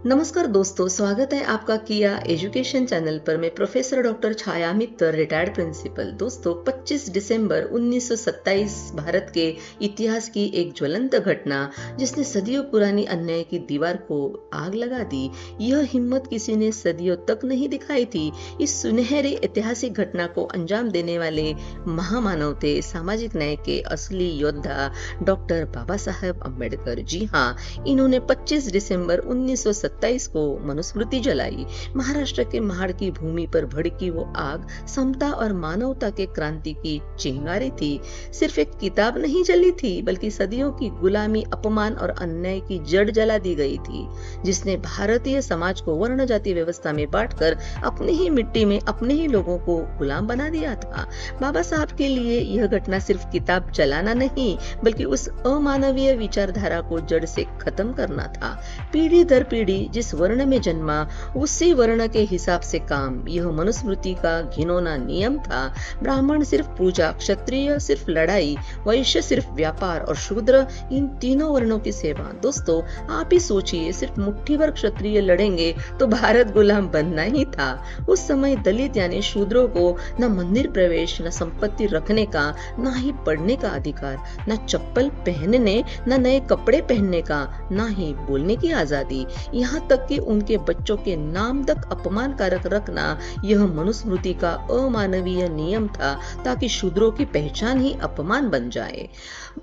नमस्कार दोस्तों, स्वागत है आपका किया एजुकेशन चैनल पर। मैं प्रोफेसर डॉक्टर छाया मित्तर, रिटायर्ड प्रिंसिपल। दोस्तों, 25 दिसंबर 1927 भारत के इतिहास की एक ज्वलंत घटना जिसने सदियों पुरानी अन्याय की दीवार को आग लगा दी। यह हिम्मत किसी ने सदियों तक नहीं दिखाई थी। इस सुनहरी ऐतिहासिक घटना को अंजाम देने वाले महामानव थे सामाजिक न्याय के असली योद्धा डॉक्टर बाबा साहेब अम्बेडकर। जी हाँ, इन्होंने 25 दिसंबर 1927 को मनुस्मृति जलाई। महाराष्ट्र के महाड़ की भूमि पर भड़की वो आग समता और मानवता के क्रांति की चिंगारी थी। सिर्फ एक किताब नहीं जली थी, बल्कि सदियों की गुलामी, अपमान और अन्याय की जड़ जला दी गई थी, जिसने भारतीय समाज को वर्ण जाति व्यवस्था में बांटकर अपनी ही मिट्टी में अपने ही लोगों को गुलाम बना दिया था। बाबा साहब के लिए यह घटना सिर्फ किताब जलाना नहीं, बल्कि उस अमानवीय विचारधारा को जड़ से खत्म करना था। पीढ़ी दर पीढ़ी जिस वर्ण में जन्मा, उसी वर्ण के हिसाब से काम, यह मनुस्मृति का घिनौना नियम था। ब्राह्मण सिर्फ पूजा, क्षत्रिय सिर्फ लड़ाई, वैश्य सिर्फ व्यापार और शूद्र इन तीनों वर्णों की सेवा। दोस्तों, आप ही सोचिए, सिर्फ मुट्ठी भर क्षत्रिय लड़ेंगे तो भारत गुलाम बनना ही था। उस समय दलित यानी शूद्रों को न मंदिर प्रवेश, न संपत्ति रखने का, न ही पढ़ने का अधिकार, न चप्पल पहनने, न नए कपड़े पहनने का, न ही बोलने की आजादी, यहाँ तक कि उनके बच्चों के नाम तक अपमानकारक रखना, यह मनुस्मृति का अमानवीय नियम था, ताकि शूद्रों की पहचान ही अपमान बन जाए।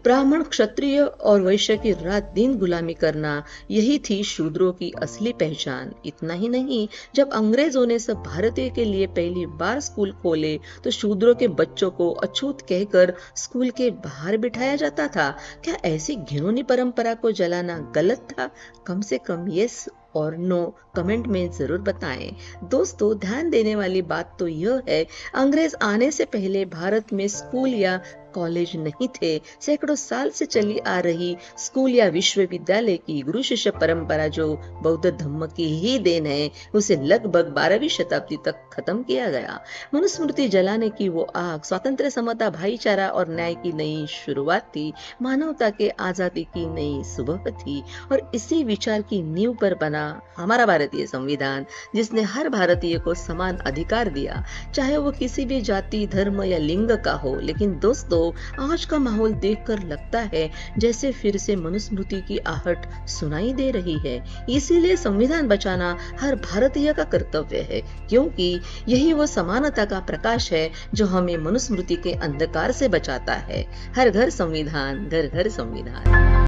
ब्राह्मण, क्षत्रिय और वैश्य की रात दिन गुलामी करना, यही थी शूद्रों की असली पहचान। इतना ही नहीं, जब अंग्रेजों ने सब भारतीय के लिए पहली बार स्कूल खोले, तो शूद्रों के बच्चों को अछूत कहकर स्कूल के बाहर बिठाया जाता था। क्या ऐसी घिनौनी परंपरा को जलाना गलत था? कम से कम यस और नो कमेंट में जरूर बताएं। दोस्तों, ध्यान देने वाली बात तो यह है, अंग्रेज आने से पहले भारत में स्कूल या कॉलेज नहीं थे। सैकड़ों साल से चली आ रही स्कूल या विश्वविद्यालय की गुरु शिष्य परंपरा, जो बौद्ध धर्म की ही देन है, उसे लगभग 12वीं शताब्दी तक खत्म किया गया। मनुस्मृति जलाने की वो आग स्वातंत्र्य, समता, भाईचारा और न्याय की नई शुरुआत थी, मानवता के आजादी की नई सुबह थी। और इसी विचार की नींव पर बना हमारा भारतीय संविधान, जिसने हर भारतीय को समान अधिकार दिया, चाहे वो किसी भी जाति, धर्म या लिंग का हो। लेकिन दोस्तों, आज का माहौल देखकर लगता है जैसे फिर से मनुस्मृति की आहट सुनाई दे रही है। इसीलिए संविधान बचाना हर भारतीय का कर्तव्य है, क्योंकि यही वो समानता का प्रकाश है जो हमें मनुस्मृति के अंधकार से बचाता है। हर घर संविधान, घर घर संविधान।